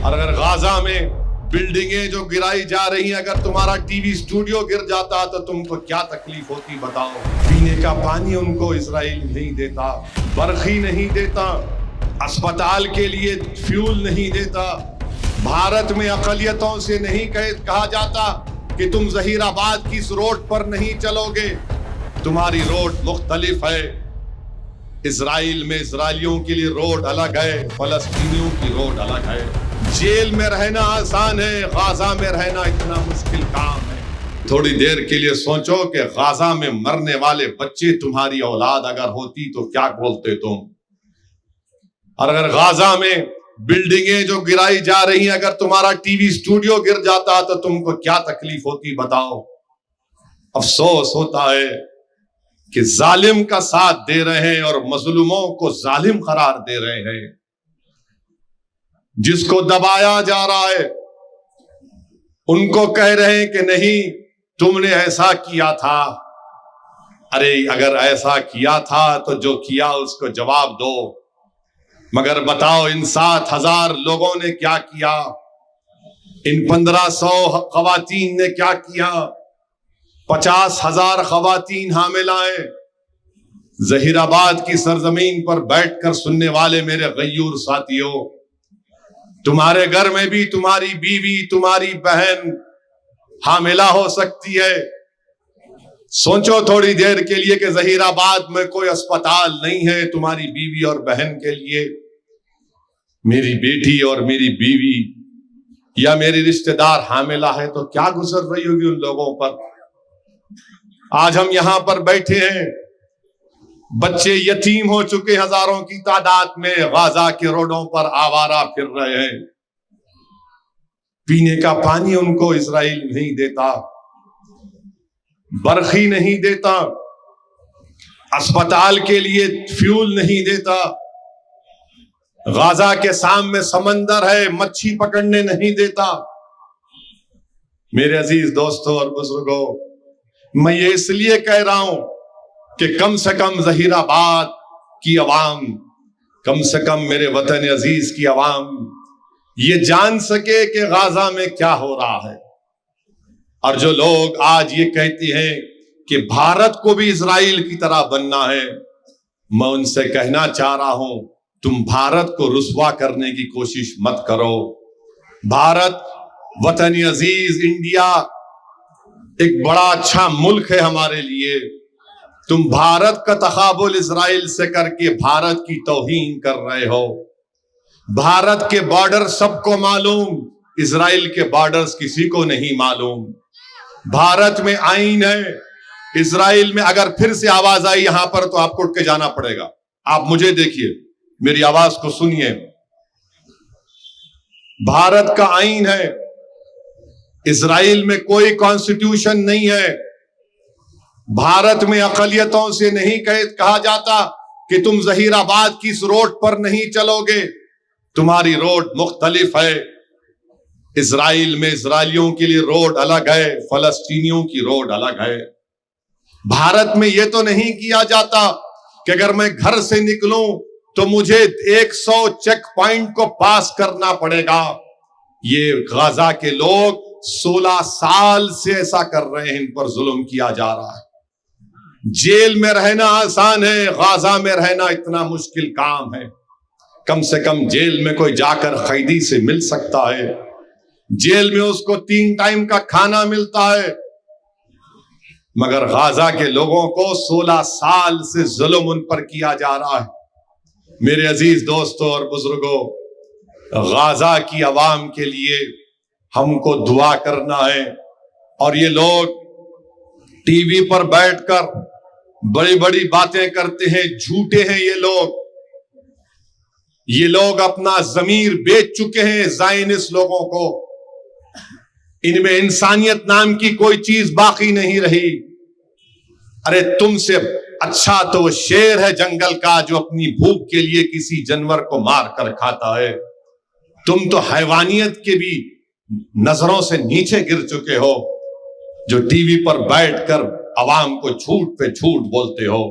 اور اگر غازہ میں بلڈنگیں جو گرائی جا رہی ہیں، اگر تمہارا ٹی وی اسٹوڈیو گر جاتا تو تم کو کیا تکلیف ہوتی بتاؤ؟ پینے کا پانی ان کو اسرائیل نہیں دیتا، برقی نہیں دیتا، اسپتال کے لیے فیول نہیں دیتا۔ بھارت میں اقلیتوں سے نہیں کہا جاتا کہ تم ظہیر آباد کی اس روڈ پر نہیں چلو گے، تمہاری روڈ مختلف ہے۔ اسرائیل میں اسرائیلیوں کے لیے روڈ الگ ہے، فلسطینیوں کی روڈ الگ ہے۔ جیل میں رہنا آسان ہے، غازہ میں رہنا اتنا مشکل کام ہے۔ تھوڑی دیر کے لیے سوچو کہ غازہ میں مرنے والے بچے تمہاری اولاد اگر ہوتی تو کیا بولتے تم؟ اور اگر غازہ میں بلڈنگیں جو گرائی جا رہی ہیں، اگر تمہارا ٹی وی اسٹوڈیو گر جاتا تو تم کو کیا تکلیف ہوتی بتاؤ؟ افسوس ہوتا ہے کہ ظالم کا ساتھ دے رہے ہیں اور مظلوموں کو ظالم قرار دے رہے ہیں۔ جس کو دبایا جا رہا ہے ان کو کہہ رہے ہیں کہ نہیں تم نے ایسا کیا تھا۔ ارے اگر ایسا کیا تھا تو جو کیا اس کو جواب دو، مگر بتاؤ ان 7,000 لوگوں نے کیا کیا؟ ان 1,500 خواتین نے کیا کیا؟ 50,000 خواتین حاملہ ہیں۔ ظہیر آباد کی سرزمین پر بیٹھ کر سننے والے میرے غیور ساتھیوں، تمہارے گھر میں بھی تمہاری بیوی، تمہاری بہن حاملہ ہو سکتی ہے۔ سوچو تھوڑی دیر کے لیے کہ ظہیر آباد میں کوئی اسپتال نہیں ہے تمہاری بیوی اور بہن کے لیے۔ میری بیٹی اور میری بیوی یا میری رشتہ دار حاملہ ہے تو کیا گزر رہی ہوگی ان لوگوں پر؟ آج ہم یہاں پر بیٹھے ہیں، بچے یتیم ہو چکے ہزاروں کی تعداد میں، غازہ کے روڈوں پر آوارہ پھر رہے ہیں۔ پینے کا پانی ان کو اسرائیل نہیں دیتا، برقی نہیں دیتا، اسپتال کے لیے فیول نہیں دیتا۔ غازہ کے سامنے سمندر ہے، مچھی پکڑنے نہیں دیتا۔ میرے عزیز دوستوں اور بزرگوں، میں یہ اس لیے کہہ رہا ہوں کہ کم سے کم ظہیر آباد کی عوام، کم سے کم میرے وطن عزیز کی عوام یہ جان سکے کہ غازہ میں کیا ہو رہا ہے۔ اور جو لوگ آج یہ کہتے ہیں کہ بھارت کو بھی اسرائیل کی طرح بننا ہے، میں ان سے کہنا چاہ رہا ہوں تم بھارت کو رسوا کرنے کی کوشش مت کرو۔ بھارت وطن عزیز انڈیا ایک بڑا اچھا ملک ہے ہمارے لیے۔ تم بھارت کا تقابل اسرائیل سے کر کے بھارت کی توہین کر رہے ہو۔ بھارت کے بارڈر سب کو معلوم، اسرائیل کے بارڈرز کسی کو نہیں معلوم۔ بھارت میں آئین ہے، اسرائیل میں اگر پھر سے آواز آئی یہاں پر تو آپ کو اٹھ کے جانا پڑے گا۔ آپ مجھے دیکھیے، میری آواز کو سنیے۔ بھارت کا آئین ہے، اسرائیل میں کوئی کانسٹیٹیوشن نہیں ہے۔ بھارت میں اقلیتوں سے نہیں کہا جاتا کہ تم ظہیر آباد کی اس روڈ پر نہیں چلو گے، تمہاری روڈ مختلف ہے۔ اسرائیل میں اسرائیلیوں کے لیے روڈ الگ ہے، فلسطینیوں کی روڈ الگ ہے۔ بھارت میں یہ تو نہیں کیا جاتا کہ اگر میں گھر سے نکلوں تو مجھے 100 چیک پوائنٹ کو پاس کرنا پڑے گا۔ یہ غازہ کے لوگ 16 سال سے ایسا کر رہے ہیں، ان پر ظلم کیا جا رہا ہے۔ جیل میں رہنا آسان ہے، غازہ میں رہنا اتنا مشکل کام ہے۔ کم سے کم جیل میں کوئی جا کر قیدی سے مل سکتا ہے، جیل میں اس کو 3 ٹائم کا کھانا ملتا ہے، مگر غازہ کے لوگوں کو 16 سال سے ظلم ان پر کیا جا رہا ہے۔ میرے عزیز دوستوں اور بزرگوں، غازہ کی عوام کے لیے ہم کو دعا کرنا ہے۔ اور یہ لوگ ٹی وی پر بیٹھ کر بڑی بڑی باتیں کرتے ہیں، جھوٹے ہیں یہ لوگ اپنا ضمیر بیچ چکے ہیں زائنس لوگوں کو۔ ان میں انسانیت نام کی کوئی چیز باقی نہیں رہی۔ ارے تم سے اچھا تو وہ شیر ہے جنگل کا جو اپنی بھوک کے لیے کسی جانور کو مار کر کھاتا ہے۔ تم تو حیوانیت کے بھی نظروں سے نیچے گر چکے ہو، جو ٹی وی پر بیٹھ کر عوام کو جھوٹ پہ جھوٹ بولتے ہو۔